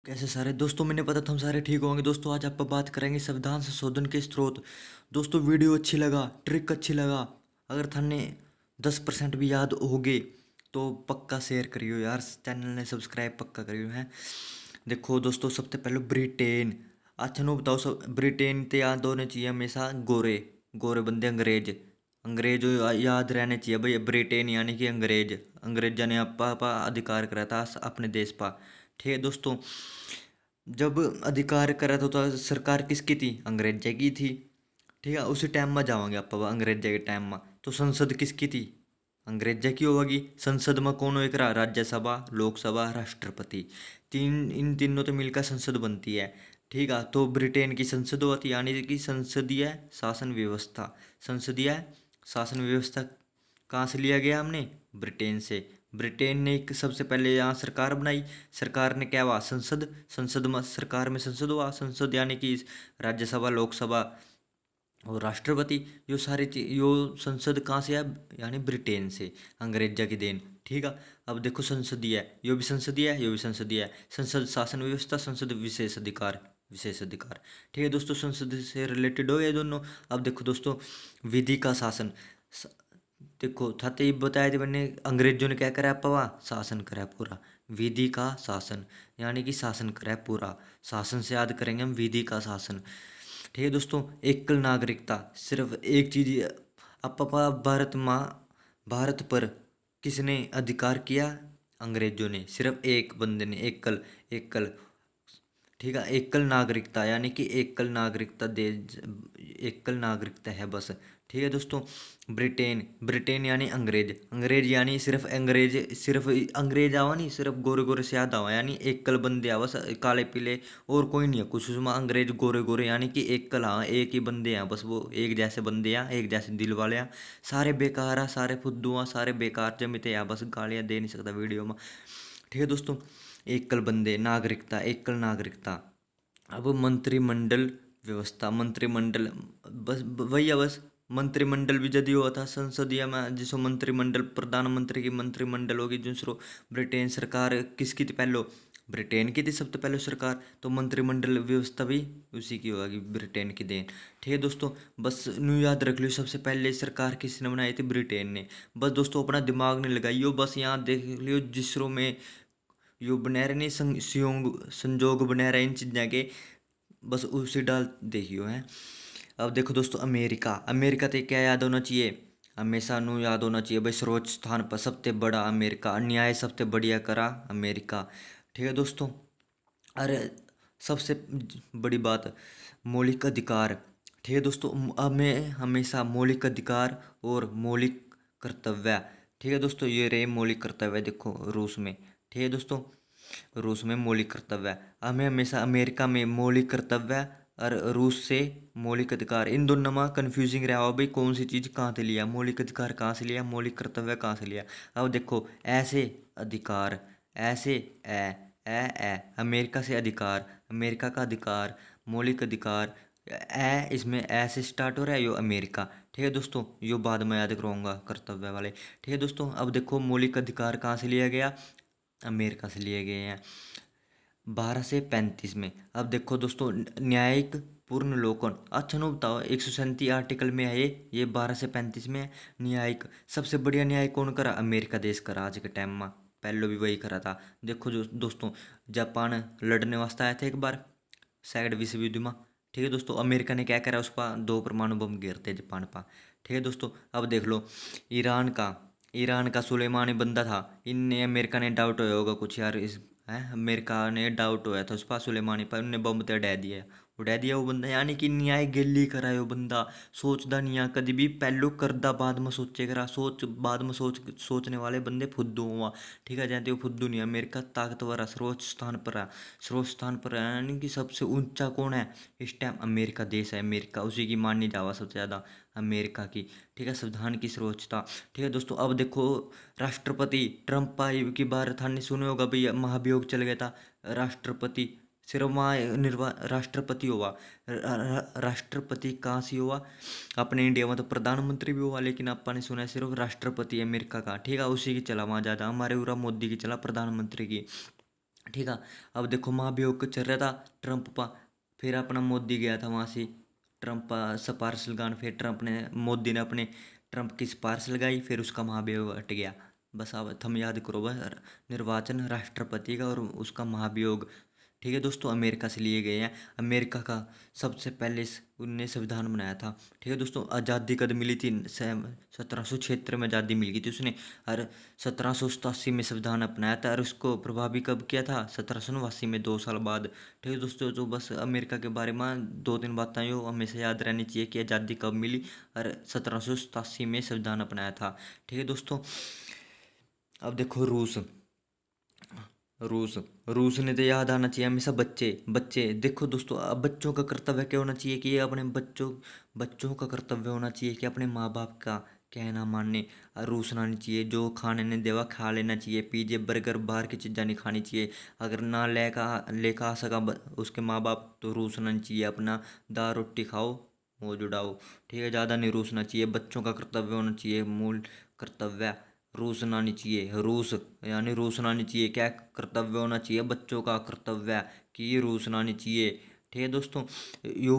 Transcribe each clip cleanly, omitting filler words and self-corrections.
कैसे सारे दोस्तों, मैंने पता था हम सारे ठीक होंगे। दोस्तों आज आप बात करेंगे संविधान संशोधन के स्रोत। दोस्तों वीडियो अच्छी लगा, ट्रिक अच्छी लगा, अगर थाने 10% भी याद होगे तो पक्का शेयर करियो यार, चैनल ने सब्सक्राइब पक्का करियो है। देखो दोस्तों, सबसे पहले ब्रिटेन। अच्छा नो बताओ, सब ब्रिटेन ते याद होने चाहिए हमेशा गोरे गोरे बंदे, अंग्रेज अंग्रेज याद रहने चाहिए भाई। ब्रिटेन यानी कि अंग्रेज, अंग्रेजा ने आपा अधिकार करा था अपने देश पर। ठीक है दोस्तों, जब अधिकार करा था तो सरकार किसकी थी? अंग्रेजा की थी। ठीक है, उसी टाइम में जावांगे आप अंग्रेजा के टाइम में। तो संसद किसकी थी? अंग्रेजा की होगी। संसद में कौन एक रहा? राज्यसभा, लोकसभा, राष्ट्रपति। इन तीनों तो मिलकर संसद बनती है। ठीक है, तो ब्रिटेन की संसद होती यानी कि संसदीय शासन व्यवस्था। संसदीय शासन व्यवस्था कहाँ से लिया गया हमने? ब्रिटेन से। ब्रिटेन ने एक सबसे पहले यहाँ सरकार बनाई। सरकार ने क्या हुआ? संसद। संसद में, सरकार में संसद हुआ। संसद यानी कि राज्यसभा, लोकसभा और राष्ट्रपति। यो सारी चीज, यो संसद कहाँ से है? यानी ब्रिटेन से, अंग्रेजा की देन। ठीक है, अब देखो संसदीय है, यो भी संसदीय है, यो भी संसदीय है। संसद शासन व्यवस्था, संसद विशेष अधिकार, विशेष अधिकार। ठीक है दोस्तों, संसद से रिलेटेड हो गए दोनों। अब देखो दोस्तों, विधि का शासन। देखो था तो ये बताया थे मैंने, अंग्रेजों ने क्या करा है? पवा शासन करा है पूरा। विधि का शासन यानी कि शासन करा है पूरा। शासन से याद करेंगे हम विधि का शासन। ठीक है दोस्तों, एकल नागरिकता। सिर्फ एक चीज, अपा भारत माँ, भारत पर किसने अधिकार किया? अंग्रेजों ने। सिर्फ एक बंदे ने, एकल, एकल। ठीक है, एकल नागरिकता यानी कि एकल नागरिकता दे, एकल नागरिकता है बस। ठीक है दोस्तों, ब्रिटेन। ब्रिटेन यानी अंग्रेज, अंग्रेज यानी सिर्फ अंग्रेज, सिर्फ अंग्रेज आवा नहीं, सिर्फ गोरे गोरे से याद आवा, यानी एकल बंदे आवा, काले पीले और कोई नहीं है कुछ उसमें। अंग्रेज गोरे गोरे यानी कि एकल, हाँ एक ही बंदे हैं बस, वो एक जैसे बंदे हैं, एक जैसे दिल वाले हैं। सारे बेकार हैं, सारे फुद्दू हैं, सारे बेकार जमिते हैं, बस गालियाँ दे नहीं सकता वीडियो में। ठीक है दोस्तों, एकल बंदे, नागरिकता, एकल नागरिकता। अब मंत्रिमंडल व्यवस्था। मंत्रिमंडल बस वही है बस। मंत्रिमंडल भी यदि हुआ था संसदीय में, जिसको मंत्रिमंडल, प्रधानमंत्री की मंत्रिमंडल होगी दूसरो। ब्रिटेन सरकार किसकी थी पहले? ब्रिटेन की थी सबसे पहले सरकार, तो मंत्रिमंडल व्यवस्था भी उसी की होगी, ब्रिटेन की देन। ठीक है दोस्तों, बस न्यू याद रख लियो, सबसे पहले सरकार किसने बनाई थी? ब्रिटेन ने। बस दोस्तों अपना दिमाग नहीं लगाइयो, बस यहाँ देख लियो जिसरो में यो बना रहे नहीं, संयोग बना रहे इन चीज़ों के, बस उसी डाल देखियो है। अब देखो दोस्तों, अमेरिका। अमेरिका तो क्या याद होना चाहिए? हमेशा नू याद होना चाहिए भाई, सर्वोच्च स्थान पर सबसे बड़ा अमेरिका, न्याय सबसे बढ़िया करा अमेरिका। ठीक है दोस्तों, अरे सबसे बड़ी बात, मौलिक अधिकार। ठीक है दोस्तों, हमें हमेशा मौलिक अधिकार और मौलिक कर्तव्य। ठीक है दोस्तों, ये रहे मौलिक कर्तव्य, देखो रूस में। ठीक है दोस्तों, रूस में मौलिक कर्तव्य। हमें हमेशा अमेरिका में मौलिक कर्तव्य और रूस से मौलिक अधिकार, इन दोनों में कन्फ्यूजिंग रहा हो भाई, कौन सी चीज़ कहाँ से लिया, मौलिक अधिकार कहाँ से लिया, मौलिक कर्तव्य कहाँ से लिया। अब देखो, ऐसे अधिकार, ऐसे अमेरिका से अधिकार, अमेरिका का अधिकार, मौलिक अधिकार, इसमें ऐसे स्टार्ट हो रहा है यो अमेरिका। ठीक है दोस्तों, यो बाद में याद करवाऊंगा कर्तव्य वाले। ठीक है दोस्तों, अब देखो मौलिक अधिकार कहाँ से लिया गया? अमेरिका से लिए गए हैं 12 से 35 में। अब देखो दोस्तों, न्यायिक पुनर्विलोकन। अच्छा नो बताओ, 137 आर्टिकल में है ये 12 से 35 में है। न्यायिक, सबसे बढ़िया न्याय कौन करा? अमेरिका देश करा आज के टाइम में, पहले भी वही करा था। देखो जो दोस्तों, जापान लड़ने वास्ते आया था एक बार सेकंड विश्व युद्ध में। ठीक है दोस्तों, अमेरिका ने क्या करा? उस पर 2 परमाणु बम गिरते जापान पर। ठीक है दोस्तों, अब देख लो ईरान का, ईरान का सुलेमानी बंदा था, इनने अमेरिका ने डाउट होया होगा कुछ यार, इस है अमेरिका ने डाउट होया था उस पर सुलेमानी पर, उनने बम तो उड़ा दिया वो बंदा। यानी कि न्याय गेली करा है वो बंदा, सोचदा नहीं है कभी भी, पहलो करदा बाद में सोचे करा, सोच बाद में सोचने वाले बंदे फुद्दू हुआ। ठीक है, जानते हो फुद्दू नहीं है। अमेरिका ताकतवर है, सर्वोच्च स्थान पर है, सर्वोच्च स्थान पर है, यानी कि सबसे ऊंचा कौन है इस टाइम? अमेरिका देश है, अमेरिका उसी की माननी जावा सबसे ज़्यादा, अमेरिका की। ठीक है, संविधान की सर्वोच्चता। ठीक है दोस्तों, अब देखो राष्ट्रपति ट्रम्प आई की बार थाने सुने होगा भैया, महाभियोग चल गया था। राष्ट्रपति सिर्फ वहाँ राष्ट्रपति हुआ, राष्ट्रपति कहाँ से हुआ? अपने इंडिया में तो प्रधानमंत्री भी हुआ, लेकिन अपन ने सुना है सिर्फ राष्ट्रपति अमेरिका का। ठीक है, उसी की चला वहाँ ज़्यादा, हमारे पूरा मोदी की चला, प्रधानमंत्री की। ठीक है। अब देखो महाभियोग चल रहा था ट्रंप पा, फिर अपना मोदी गया था वहाँ से ट्रंप सिफारिश लगान, फिर ट्रंप ने मोदी ने अपने ट्रंप की सिफारिश लगाई, फिर उसका महाभियोग हट गया। बस अब थम याद करो बस, निर्वाचन राष्ट्रपति का और उसका महाभियोग। ठीक है दोस्तों, अमेरिका से लिए गए हैं। अमेरिका का सबसे पहले उनने संविधान बनाया था। ठीक है दोस्तों, आज़ादी कद मिली थी 1776 में आज़ादी मिल गई थी उसने, और 1787 में संविधान अपनाया था, और उसको प्रभावी कब किया था? 1789 में, 2 साल बाद। ठीक है दोस्तों, जो बस अमेरिका के बारे में 2-3 बातें यो हमेशा याद रहनी चाहिए कि आज़ादी कब मिली और 1787 में संविधान अपनाया था। ठीक है दोस्तों, अब देखो रूस। रूस रूस ने तो याद आना चाहिए हमेशा बच्चे बच्चे। देखो दोस्तों, अब बच्चों का कर्तव्य क्या होना चाहिए कि ये अपने बच्चों बच्चों का कर्तव्य होना चाहिए कि अपने माँ बाप का कहना मानने, और रूसना नहीं चाहिए। जो खाने ने देवा खा लेना चाहिए, पिज्जे बर्गर बाहर की चीज़ें नहीं खानी चाहिए। अगर ना लेकर आ सका उसके माँ बाप, तो रूसना नहीं चाहिए। अपना दाल रोटी खाओ, मौज उड़ाओ। ठीक है, ज़्यादा नहीं रूसना चाहिए। बच्चों का कर्तव्य होना चाहिए, मूल कर्तव्य रूसना नहीं चाहिए। रूस यानी रूसना नहीं चाहिए। क्या कर्तव्य होना चाहिए? बच्चों का कर्तव्य कि ये रूसना नहीं चाहिए। ठीक है दोस्तों, यो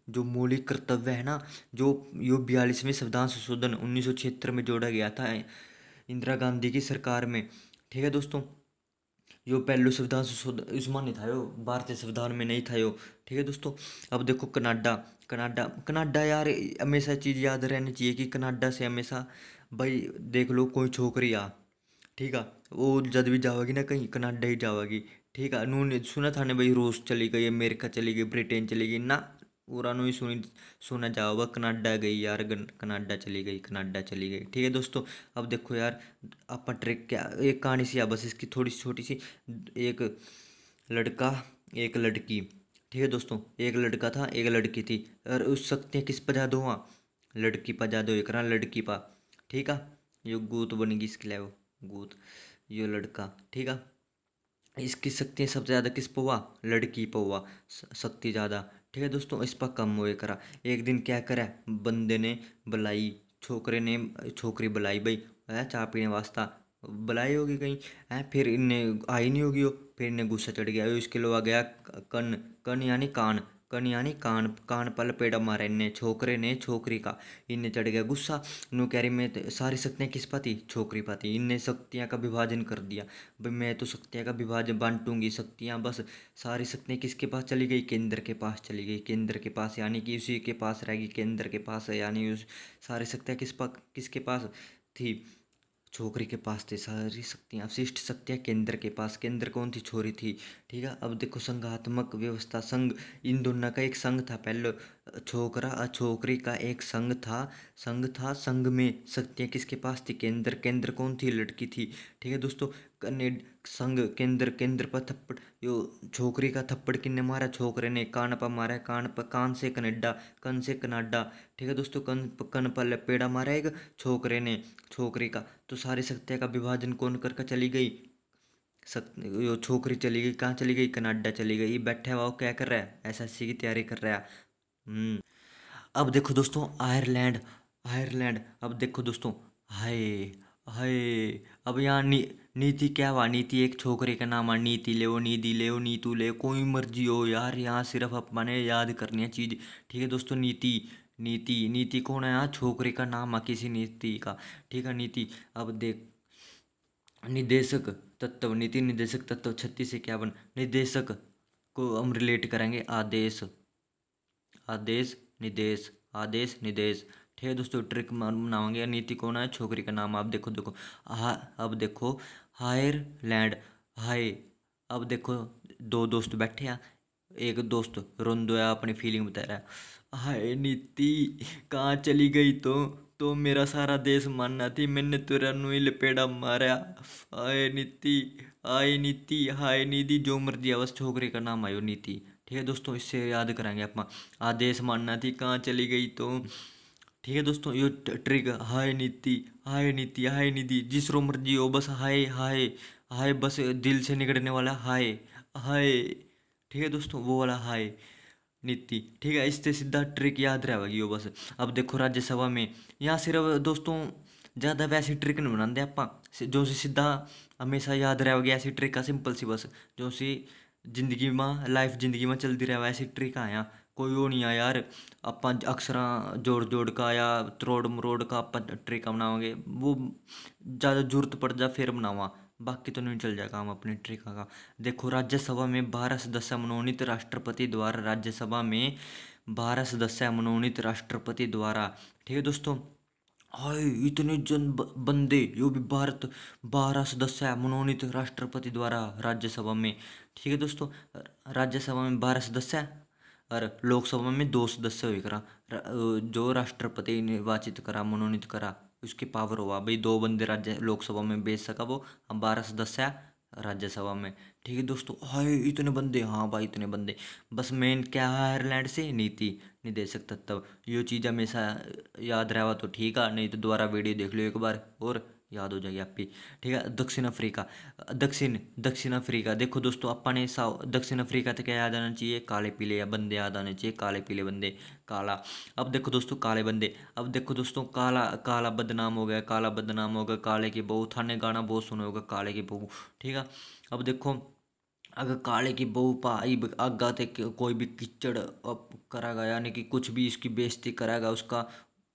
जो मौलिक कर्तव्य है ना, जो यो 42वें संविधान संशोधन 1976 में जोड़ा गया था इंदिरा गांधी की सरकार में। ठीक है दोस्तों, यो पहलू संविधान संशोधन इसमें नहीं था, यो भारतीय संविधान में नहीं था यो। ठीक है दोस्तों, अब देखो कनाडा। कनाडा कनाडा यार, हमेशा चीज़ याद रहनी चाहिए कि कनाडा से हमेशा भाई देख लो कोई छोकरी आ, ठीक है, वो जब भी जाओगी ना कहीं कनाडा ही जाओगी। ठीक है, उन्होंने सुना था ना भाई रूस चली गई, अमेरिका चली गई, ब्रिटेन चली गई ना, पूरा ही सुना जाओगा कनाडा गई यार, कनाडा चली गई, कनाडा चली गई। ठीक है दोस्तों, अब देखो यार, आप ट्रिक क्या, एक कहानी सी है बस इसकी थोड़ी सी छोटी सी। एक लड़का, एक लड़की। ठीक है दोस्तों, एक लड़का था, एक लड़की थी, और उस शक्तियाँ किस पर जादू हुआ? लड़की पर जादू एक रहा, लड़की पर। ठीक है, ये गूत बनेगी इसके लिए, वो गूत, ये लड़का। ठीक है, इसकी शक्ति सबसे ज़्यादा किस पर हुआ? लड़की पर हुआ शक्ति ज़्यादा। ठीक है दोस्तों, इस पर कम हुए करा। एक दिन क्या करा, बंदे ने बुलाई, छोकरे ने छोकरी बुलाई भाई, है चाय पीने वास्ता बुलाई होगी कहीं, है, फिर इन्हें आई नहीं होगी वो, फिर इन्हें गुस्सा चढ़ गया, इसके लोग आ गया कन, कन यानी कान, कन यानी कान, कान पर लपेटा मारा इन्हें छोकरे ने छोकरी का। इन्हें चढ़ गया गुस्सा, नु कह रही मैं सारी शक्तियाँ किस पाती? छोकरी पाती। इनने शक्तियाँ का विभाजन कर दिया, भाई मैं तो शक्तियाँ का विभाजन बांटूंगी शक्तियाँ बस। सारी शक्तियाँ किसके पास चली गई? केंद्र के पास चली गई, केंद्र के पास, यानी कि उसी के पास रहेगी, केंद्र के पास है, यानी उस सारी शक्तियाँ किसके पास थी? छोकरी के पास थी सारी शक्तियाँ, अवशिष्ट शक्तियाँ केंद्र के पास। केंद्र कौन थी? छोरी थी। ठीक है, अब देखो संघात्मक व्यवस्था, संघ, इन दोनों का एक संघ था पहले, छोकरा और छोकरी का एक संघ में शक्तियाँ किसके पास थी? केंद्र, केंद्र कौन थी? लड़की थी। ठीक है दोस्तों, कनेड संघ, केंद्र, केंद्र पर थप्पड़, यो छोकरी का थप्पड़ किन्ने मारा? छोकरे ने। कान पर मारा, कान पर, कान से कनाडा, कन से कनाडा। ठीक है दोस्तों, कन पर लपेड़ा मारा एक छोकरे ने, छोकरी का। तो सारी शक्तियाँ का विभाजन कौन करके चली गई? यो छोकरी चली गई, कहाँ चली गई? कनाडा चली गई। ये बैठा हुआ वो क्या कर रहा है? एसएससी की तैयारी कर रहा है। अब देखो दोस्तों, आयरलैंड। आयरलैंड, अब देखो दोस्तों, हाय हाय, अब यहाँ नीति क्या हुआ? नीति एक छोकरे का नाम है, नीति ले वो नीतू ले, कोई मर्जी हो यार, यहाँ सिर्फ अपने याद करनी है चीज़। ठीक है दोस्तों, नीति, नीति, नीति कौन है? यहाँ छोकरे का नाम है किसी नीति का। ठीक है, नीति। अब देख, निदेशक तत्व, नीति निदेशक तत्व 36 से 51। निदेशक को हम रिलेट करेंगे आदेश, आदेश निदेश, आदेश निदेश। ठीक है दोस्तों, ट्रिक बनाओगे। नीति कौन है? छोकरी का नाम। आप देखो देखो, अब देखो, हायरलैंड, हाय। अब देखो, दो दोस्त बैठे हैं, एक दोस्त रोंदो है, अपनी फीलिंग बता रहा है, हाय नीति कहाँ चली गई? तो मेरा सारा देश मानना थी, मैंने तेरा नुई लपेड़ा मारा। हाय नीति, हाय नीति, हाय नीति, जो मर्जी है, बस छोकरी का नाम आयो नीति। ठीक है दोस्तों, इससे याद कराएंगे आप, आदेश मानना थी, कहाँ चली गई? तो ठीक है दोस्तों, ये ट्रिक, हाय नीति, हाय नीति, हाय नीति, जिस रो मर्जी हो, बस हाय हाय हाय, बस दिल से निकलने वाला हाय हाय। ठीक है दोस्तों, वो वाला हाय नीति। ठीक है, इससे सीधा ट्रिक याद रहेगी वो बस। अब देखो राज्यसभा में, यहाँ सिर्फ दोस्तों ज़्यादा वैसी ट्रिक नहीं बनाते आप, जो सी सीधा हमेशा याद रहेगी ऐसी ट्रिक आ सिंपल सी बस जो सी जिंदगी में लाइफ जिंदगी में चलती रहे ऐसी ट्रिक आया कोई वो नहीं आ यार। ਆਪਾਂ अक्षर जोड़ जोड़ का या त्रोड़ मरोड़ का आप ट्रिक बनाओगे वो ज़्यादा जरूरत पड़ जा फिर बनावा बाकी तो नहीं चल जाएगा हम अपनी ट्रिक का। देखो राज्यसभा में 12 सदस्य मनोनीत राष्ट्रपति द्वारा राज्यसभा में 12 सदस्य मनोनीत राष्ट्रपति द्वारा। ठीक है दोस्तों। हाय इतने बंदे यो भी भारत 12 सदस्य है मनोनीत राष्ट्रपति द्वारा राज्यसभा में। ठीक है दोस्तों। राज्यसभा में 12 सदस्य है और लोकसभा में 2 सदस्य हुई करा जो राष्ट्रपति निर्वाचित करा मनोनीत करा उसकी पावर हुआ भाई 2 बंदे राज्य लोकसभा में भेज सका वो हम 12 सदस्य है राज्यसभा में। ठीक है दोस्तों। हाय इतने बंदे हाँ भाई इतने बंदे बस मेन क्या है आयरलैंड से नीति निदेशक तत्व ये चीज़ हमेशा याद रहा तो ठीक है नहीं तो दोबारा वीडियो देख लो एक बार और याद हो जाएगी आपकी। ठीक है। दक्षिण अफ्रीका दक्षिण अफ्रीका देखो दोस्तों अपने दक्षिण अफ्रीका तो क्या याद आना चाहिए काले पीले या बंदे याद आने चाहिए काले पीले बंदे काला। अब देखो दोस्तों काले बंदे अब देखो दोस्तों काला काला बदनाम हो गया काला बदनाम हो गया काले की बहू थाने गाना बहुत सुना होगा काले की बहू। ठीक है। अब देखो अगर काले की बहू पाई आगा थे कोई भी कीचड़ करागा यानी कि कुछ भी इसकी बेइज्जती करागा उसका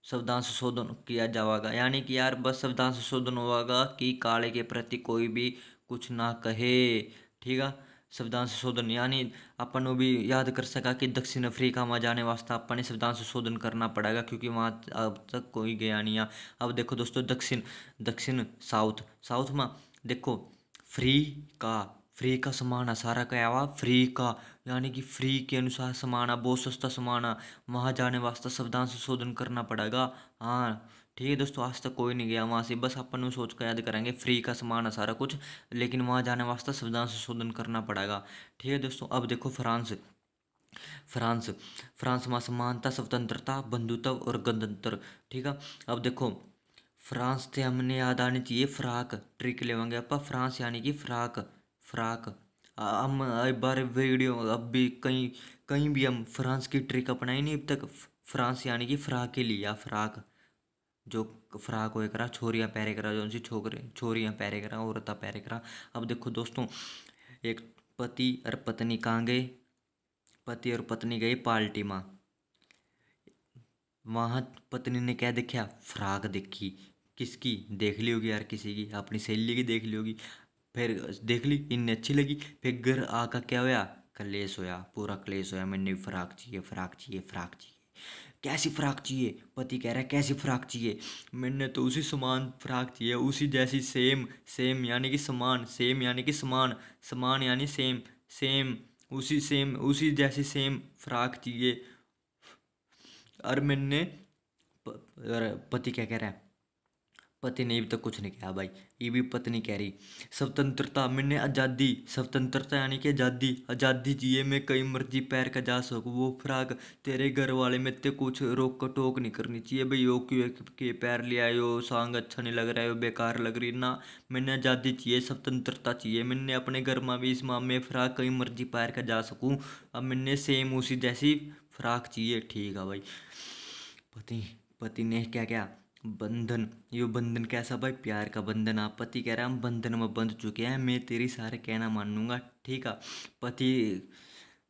संविधान संशोधन किया जाएगा यानी कि यार बस संविधान संशोधन होगा कि काले के प्रति कोई भी कुछ ना कहे। ठीक है। संविधान संशोधन यानी अपन को भी याद कर सका कि दक्षिण अफ्रीका में जाने वास्ते अपन ने संविधान संशोधन करना पड़ेगा क्योंकि वहाँ अब तक कोई गया नहीं है। अब देखो दोस्तों दक्षिण दक्षिण साउथ साउथ में देखो फ्री का फ्री का सामान है सारा क्या हुआ फ्री का यानी कि फ्री के अनुसार सामान है बहुत सस्ता सामान है वहाँ जाने वास्ते संविधान संशोधन करना पड़ेगा। हाँ ठीक है दोस्तों आज तक कोई नहीं गया वहाँ से बस अपन सोच कर याद करेंगे फ्री का सामान है सारा कुछ लेकिन वहाँ जाने वास्ते संविधान संशोधन करना पड़ेगा। ठीक है दोस्तों। अब देखो फ्रांस फ्रांस फ्रांस में समानता स्वतंत्रता बंधुत्व और गणतंत्र। ठीक है। अब देखो फ्रांस से हमने याद आनी चाहिए फ्राक ट्रिक लेवांगे आप फ्रांस यानी कि फ्राक फ्राक हम एक बार वीडियो अब भी कहीं कहीं भी हम फ्रांस की ट्रिक अपनाई नहीं अब तक फ्रांस यानी कि फ्राक के लिया फ्राक जो फ्राक हो करा छोरियाँ पैरे करा जो उनसी छोकरे छोरियाँ पैरे करा औरतें पैरे करा। अब देखो दोस्तों एक पति और पत्नी कहाँ गए पति और पत्नी गए पार्टी में वहाँ पत्नी ने क्या देखा फ्राक देखी किसकी देख ली होगी यार किसी की अपनी सहेली की देख ली होगी फिर देख ली इन्हें अच्छी लगी फिर घर आका क्या होया कलेश होया पूरा क्लेश होया मैंने फ्राक चाहिए फ्राक चाहिए फ्राक चाहिए कैसी फ्राक चाहिए पति कह रहा है कैसी फ्राक चाहिए मैंने तो उसी समान फ्राक चाहिए उसी जैसी सेम सेम यानी कि समान सेम यानी कि समान समान यानी सेम सेम उसी जैसी सेम फ्राक चाहिए। और मैंने पति क्या कह रहा है पति ने भी तो कुछ नहीं कहा भाई ये भी पत्नी कह रही स्वतंत्रता मैंने आज़ादी स्वतंत्रता यानी कि आज़ादी आज़ादी चाहिए मैं कहीं मर्जी पैर का जा सकूँ वो फ्राक तेरे घर वाले में ते कुछ रोक टोक नहीं करनी चाहिए भाई यो क्यों के पैर ले आयो सॉन्ग अच्छा नहीं लग रहा है बेकार लग रही ना मैंने आज़ादी चाहिए स्वतंत्रता चाहिए मैंने अपने घर में भी इस माह में फ्राक कहीं मर्जी पैर का जा सकूँ अब मैंने सेम उसी जैसी फ्राक चाहिए। ठीक है भाई पति पति ने क्या क्या बंधन यो बंधन कैसा भाई प्यार का बंधन आप पति कह रहा है हम बंधन में बंध चुके हैं मैं तेरी सारे कहना मानूंगा। ठीक है। पति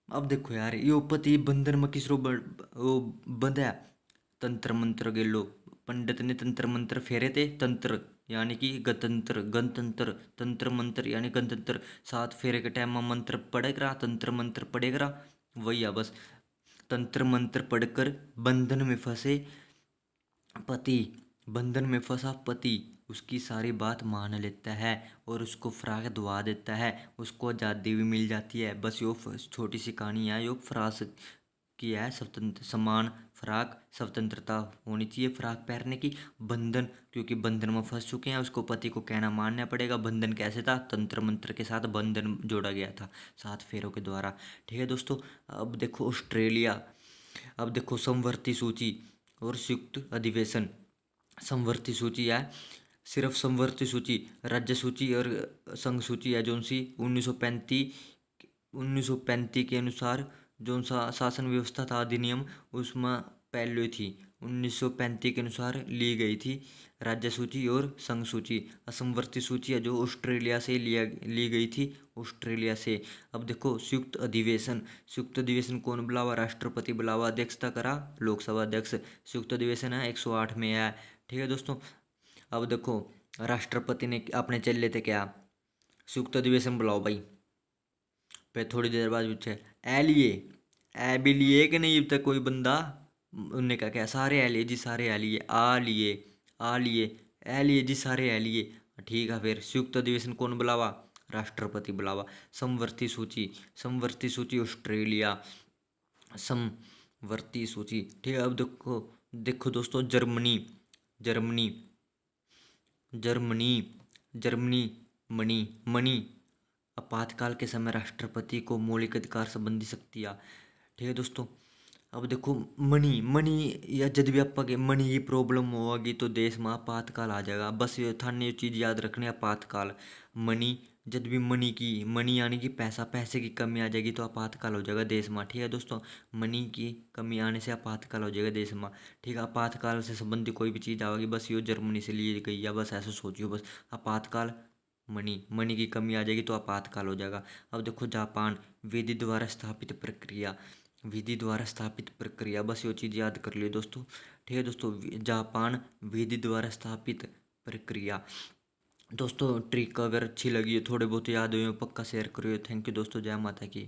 अब देखो यार यो पति बंधन में किस वो बंधा तंत्र मंत्र गेलो पंडित ने तंत्र मंत्र फेरे थे तंत्र यानी कि गणतंत्र गणतंत्र तंत्र मंत्र यानी गणतंत्र 7 फेरे के टाइम में मंत्र पढ़ेगा तंत्र मंत्र पढ़ेगा वही है बस तंत्र मंत्र पढ़कर बंधन में फंसे पति बंधन में फंसा पति उसकी सारी बात मान लेता है और उसको फ्राक दुआ देता है उसको आज़ादी भी मिल जाती है बस यो छोटी सी कहानी है यो फ्रांस की है स्वतंत्र समान फ्राक स्वतंत्रता होनी चाहिए फ्राक पहनने की बंधन क्योंकि बंधन में फंस चुके हैं उसको पति को कहना मानना पड़ेगा बंधन कैसे था तंत्र मंत्र के साथ बंधन जोड़ा गया था 7 फेरों के द्वारा। ठीक है दोस्तों। अब देखो ऑस्ट्रेलिया अब देखो समवर्ती सूची और संयुक्त अधिवेशन समवर्ती सूची है सिर्फ समवर्ती सूची राज्य सूची और संघ सूची है जो सी 1935 के अनुसार जो सा शासन व्यवस्था था अधिनियम उसमें पहले थी। 1935 के अनुसार ली गई थी राज्य सूची और संघ सूची। असमवर्ती सूची है जो ऑस्ट्रेलिया से ली गई थी, ऑस्ट्रेलिया से। अब देखो संयुक्त अधिवेशन, संयुक्त अधिवेशन कौन बुलावा? राष्ट्रपति बुलावा। अध्यक्षता करा लोकसभा अध्यक्ष। संयुक्त अधिवेशन है 108 में है, ठीक है दोस्तों। अब देखो राष्ट्रपति ने अपने चल थे क्या, संयुक्त अधिवेशन बुलाओ भाई। फिर थोड़ी देर बाद पूछे ए लिए, ए भी लिए कि नहीं अब तक कोई बंदा? उनने क्या सारे ए लिए जी, सारे ए लिए। आ लिए, आ लिए, ए लिए जी, सारे ए लिए। ठीक है, फिर संयुक्त अधिवेशन कौन बुलावा? राष्ट्रपति बुलावा। समवर्ती सूची, समवर्ती सूची ऑस्ट्रेलिया, समवर्ती सूची, ठीक है। अब देखो, देखो दोस्तों Germany, Germany, Germany, Germany, money, money. आपातकाल के समय राष्ट्रपति को मौलिक अधिकार संबंधी शक्तियाँ, ठीक है दोस्तों। अब देखो मनी, मनी या जब भी आपका मनी की प्रॉब्लम होगी तो देश में आपातकाल आ जाएगा। बस ये थाने ये चीज़ याद रखनी, आपातकाल। मनी, जब भी मनी की, मनी यानी कि पैसा, पैसे की कमी आ जाएगी तो आपातकाल हो जाएगा देश में, ठीक है दोस्तों। मनी की कमी आने से आपातकाल हो जाएगा देश में, ठीक है। आपातकाल से संबंधित कोई भी चीज़ आएगी बस ये जर्मनी से ली गई है, बस ऐसा सोचियो बस। आपातकाल मनी, मनी की कमी आ जाएगी तो आपातकाल हो जाएगा। अब देखो जापान, विधि द्वारा स्थापित प्रक्रिया, विधि द्वारा स्थापित प्रक्रिया, बस ये चीज़ याद कर लियो दोस्तों, ठीक है दोस्तों। जापान, विधि द्वारा स्थापित प्रक्रिया। दोस्तों ट्रिक अगर अच्छी लगी हो, थोड़े बहुत याद हुए हो, पक्का शेयर करियो। थैंक यू दोस्तों, जय माता की।